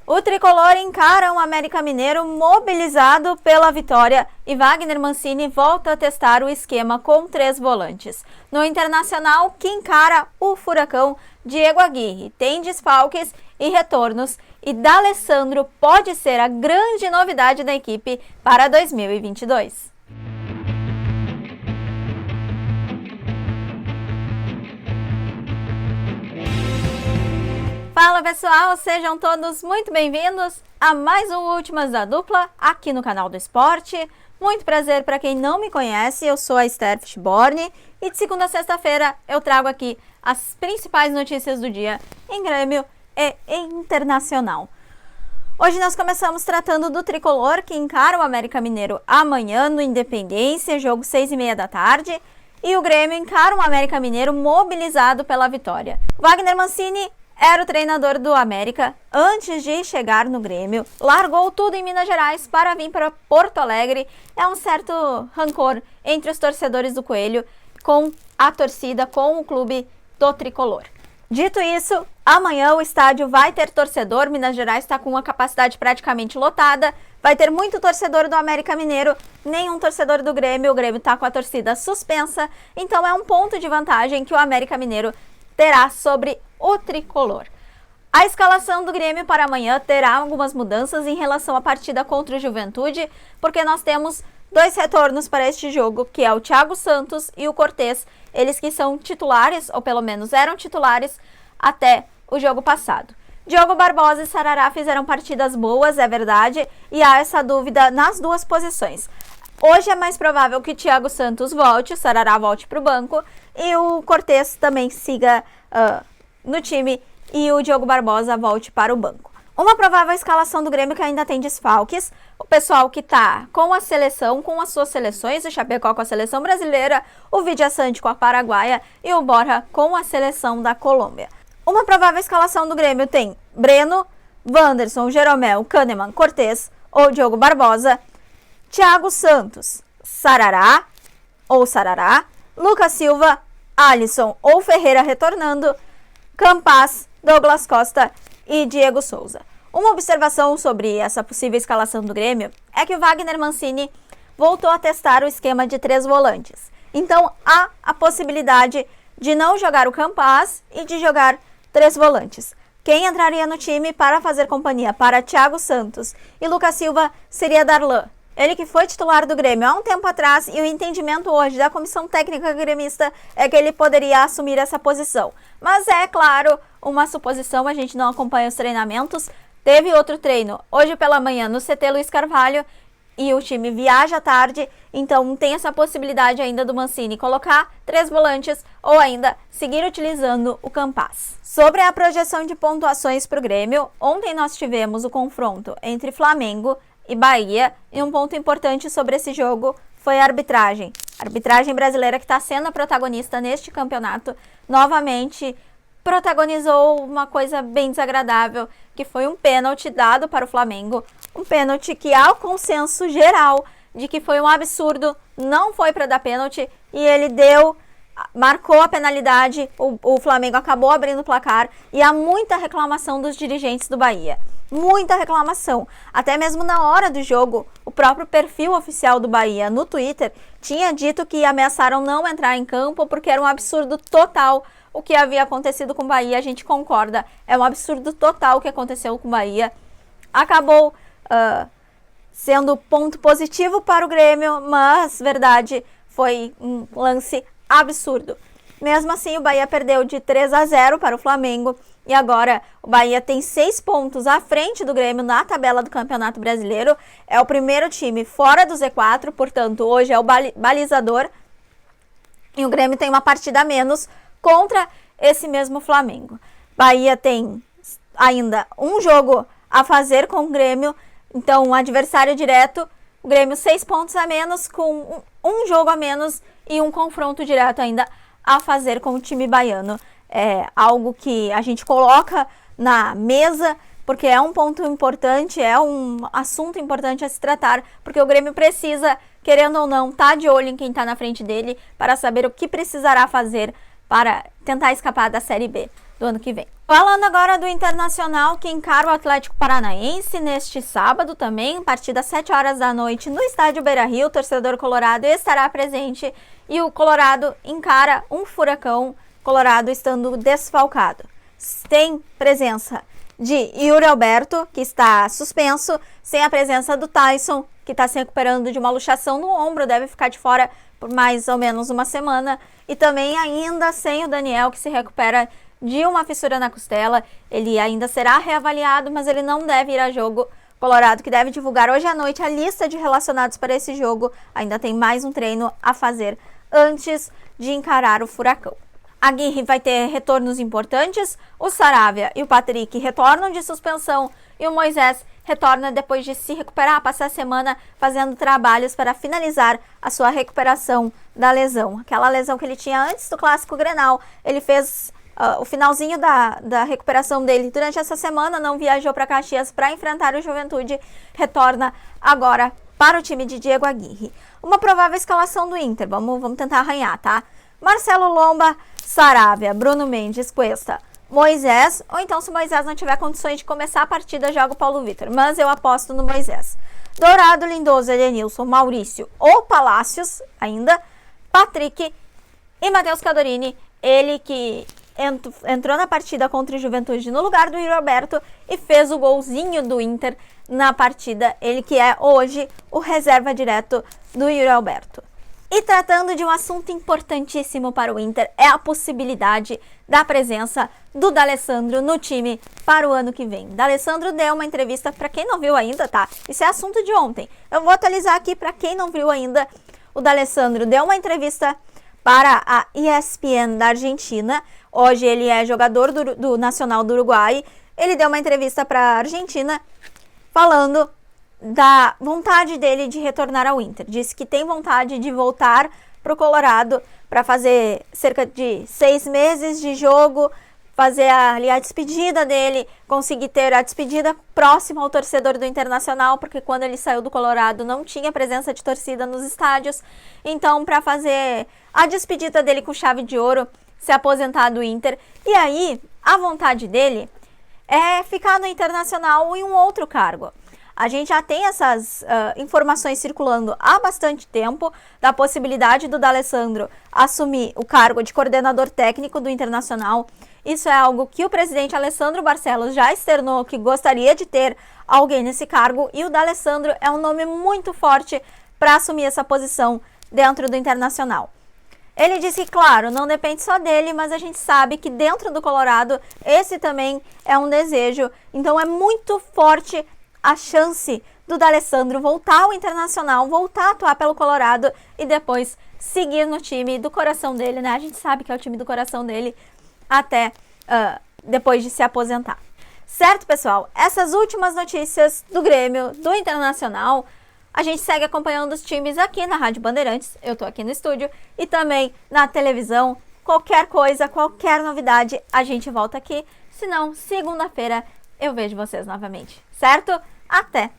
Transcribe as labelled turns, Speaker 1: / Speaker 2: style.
Speaker 1: O tricolor encara um América Mineiro mobilizado pela vitória e Wagner Mancini volta a testar o esquema com 3 volantes. No Internacional, que encara o Furacão, Diego Aguirre tem desfalques e retornos e D'Alessandro pode ser a grande novidade da equipe para 2022. Fala pessoal, sejam todos muito bem-vindos a mais um Últimas da Dupla aqui no canal do Esporte. Muito prazer para quem não me conhece, eu sou a Esther Fishborn e de segunda a sexta-feira eu trago aqui as principais notícias do dia em Grêmio e Internacional. Hoje nós começamos tratando do tricolor que encara o América Mineiro amanhã no Independência, jogo 6h30 da tarde. E o Grêmio encara o América Mineiro mobilizado pela vitória. Wagner Mancini era o treinador do América antes de chegar no Grêmio, largou tudo em Minas Gerais para vir para Porto Alegre. É um certo rancor entre os torcedores do Coelho com a torcida, com o clube do tricolor. Dito isso, amanhã o estádio vai ter torcedor, Minas Gerais está com uma capacidade praticamente lotada, vai ter muito torcedor do América Mineiro, nenhum torcedor do Grêmio, o Grêmio está com a torcida suspensa, então é um ponto de vantagem que o América Mineiro terá sobre o tricolor. A escalação do Grêmio para amanhã terá algumas mudanças em relação à partida contra o Juventude, porque nós temos 2 retornos para este jogo, que é o Thiago Santos e o Cortez, eles que são titulares, ou pelo menos eram titulares, até o jogo passado. Diogo Barbosa e Sarará fizeram partidas boas, é verdade, e há essa dúvida nas duas posições. Hoje é mais provável que Thiago Santos volte, o Sarará volte para o banco e o Cortez também siga no time e o Diogo Barbosa volte para o banco. Uma provável escalação do Grêmio que ainda tem desfalques, o pessoal que está com a seleção, com as suas seleções, o Chapecó com a seleção brasileira, o Vidiaçante com a Paraguaia e o Borja com a seleção da Colômbia. Uma provável escalação do Grêmio tem Breno, Wanderson, Jeromel, Kahneman, Cortez ou Diogo Barbosa, Thiago Santos, Sarará, Lucas Silva, Alisson ou Ferreira retornando, Campaz, Douglas Costa e Diego Souza. Uma observação sobre essa possível escalação do Grêmio é que o Wagner Mancini voltou a testar o esquema de 3 volantes. Então há a possibilidade de não jogar o Campaz e de jogar 3 volantes. Quem entraria no time para fazer companhia para Thiago Santos e Lucas Silva seria Darlan. Ele que foi titular do Grêmio há um tempo atrás e o entendimento hoje da comissão técnica gremista é que ele poderia assumir essa posição. Mas é, claro, uma suposição, a gente não acompanha os treinamentos. Teve outro treino hoje pela manhã no CT Luiz Carvalho e o time viaja à tarde, então tem essa possibilidade ainda do Mancini colocar 3 volantes ou ainda seguir utilizando o Campaz. Sobre a projeção de pontuações para o Grêmio, ontem nós tivemos o confronto entre Flamengo e Bahia, e um ponto importante sobre esse jogo foi a arbitragem. A arbitragem brasileira que está sendo a protagonista neste campeonato, novamente protagonizou uma coisa bem desagradável, que foi um pênalti dado para o Flamengo, um pênalti que há o consenso geral de que foi um absurdo, não foi para dar pênalti, e ele marcou a penalidade, o Flamengo acabou abrindo o placar, e há muita reclamação dos dirigentes do Bahia. Muita reclamação. Até mesmo na hora do jogo, o próprio perfil oficial do Bahia no Twitter tinha dito que ameaçaram não entrar em campo porque era um absurdo total o que havia acontecido com o Bahia. A gente concorda, é um absurdo total o que aconteceu com o Bahia. Acabou sendo ponto positivo para o Grêmio, mas, verdade, foi um lance absurdo. Mesmo assim, o Bahia perdeu de 3-0 para o Flamengo e agora o Bahia tem 6 pontos à frente do Grêmio na tabela do Campeonato Brasileiro. É o primeiro time fora do Z4, portanto, hoje é o balizador. E o Grêmio tem uma partida a menos contra esse mesmo Flamengo. Bahia tem ainda um jogo a fazer com o Grêmio, então um adversário direto. O Grêmio 6 pontos a menos, com um jogo a menos e um confronto direto ainda a fazer com o time baiano. É algo que a gente coloca na mesa, porque é um ponto importante, é um assunto importante a se tratar, porque o Grêmio precisa, querendo ou não, estar de olho em quem está na frente dele, para saber o que precisará fazer para tentar escapar da Série B. do ano que vem. Falando agora do Internacional, que encara o Atlético Paranaense neste sábado também, a partir das 7 horas da noite, no estádio Beira-Rio. O torcedor colorado estará presente e o Colorado encara um Furacão, Colorado estando desfalcado. Tem presença de Yuri Alberto, que está suspenso, sem a presença do Tyson, que está se recuperando de uma luxação no ombro, deve ficar de fora por mais ou menos uma semana, e também ainda sem o Daniel, que se recupera de uma fissura na costela. Ele ainda será reavaliado, mas ele não deve ir a jogo. Colorado, que deve divulgar hoje à noite a lista de relacionados para esse jogo, ainda tem mais um treino a fazer antes de encarar o Furacão. Aguirre vai ter retornos importantes, o Saravia e o Patrick retornam de suspensão e o Moisés retorna depois de se recuperar, passar a semana fazendo trabalhos para finalizar a sua recuperação da lesão. Aquela lesão que ele tinha antes do Clássico Grenal, ele fez o finalzinho da recuperação dele durante essa semana, não viajou para Caxias para enfrentar o Juventude, retorna agora para o time de Diego Aguirre. Uma provável escalação do Inter, vamos tentar arranhar, tá? Marcelo Lomba, Saravia, Bruno Mendes, Cuesta, Moisés, ou então se Moisés não tiver condições de começar a partida, joga o Paulo Vitor, mas eu aposto no Moisés. Dourado, Lindoso, Edenilson, Maurício ou Palácios ainda, Patrick e Matheus Cadorini, ele que entrou na partida contra o Juventude no lugar do Yuri Alberto e fez o golzinho do Inter na partida, ele que é hoje o reserva direto do Yuri Alberto. E tratando de um assunto importantíssimo para o Inter, é a possibilidade da presença do D'Alessandro no time para o ano que vem. D'Alessandro deu uma entrevista, para quem não viu ainda, tá? Isso é assunto de ontem. Eu vou atualizar aqui para quem não viu ainda. O D'Alessandro deu uma entrevista para a ESPN da Argentina. Hoje ele é jogador do Nacional do Uruguai. Ele deu uma entrevista para a Argentina falando da vontade dele de retornar ao Inter. Disse que tem vontade de voltar para o Colorado para fazer cerca de 6 meses de jogo, fazer ali a despedida dele, conseguir ter a despedida próxima ao torcedor do Internacional, porque quando ele saiu do Colorado não tinha presença de torcida nos estádios. Então, para fazer a despedida dele com chave de ouro, se aposentar do Inter. E aí, a vontade dele é ficar no Internacional em um outro cargo. A gente já tem essas informações circulando há bastante tempo da possibilidade do D'Alessandro assumir o cargo de coordenador técnico do Internacional. Isso é algo que o presidente Alessandro Barcelos já externou, que gostaria de ter alguém nesse cargo, e o D'Alessandro é um nome muito forte para assumir essa posição dentro do Internacional. Ele disse que, claro, não depende só dele, mas a gente sabe que dentro do Colorado esse também é um desejo. Então é muito forte a chance do D'Alessandro voltar ao Internacional, voltar a atuar pelo Colorado e depois seguir no time do coração dele, né? A gente sabe que é o time do coração dele até depois de se aposentar. Certo, pessoal? Essas últimas notícias do Grêmio, do Internacional, a gente segue acompanhando os times aqui na Rádio Bandeirantes, eu tô aqui no estúdio, e também na televisão. Qualquer coisa, qualquer novidade, a gente volta aqui. Se não, segunda-feira eu vejo vocês novamente, certo? Até!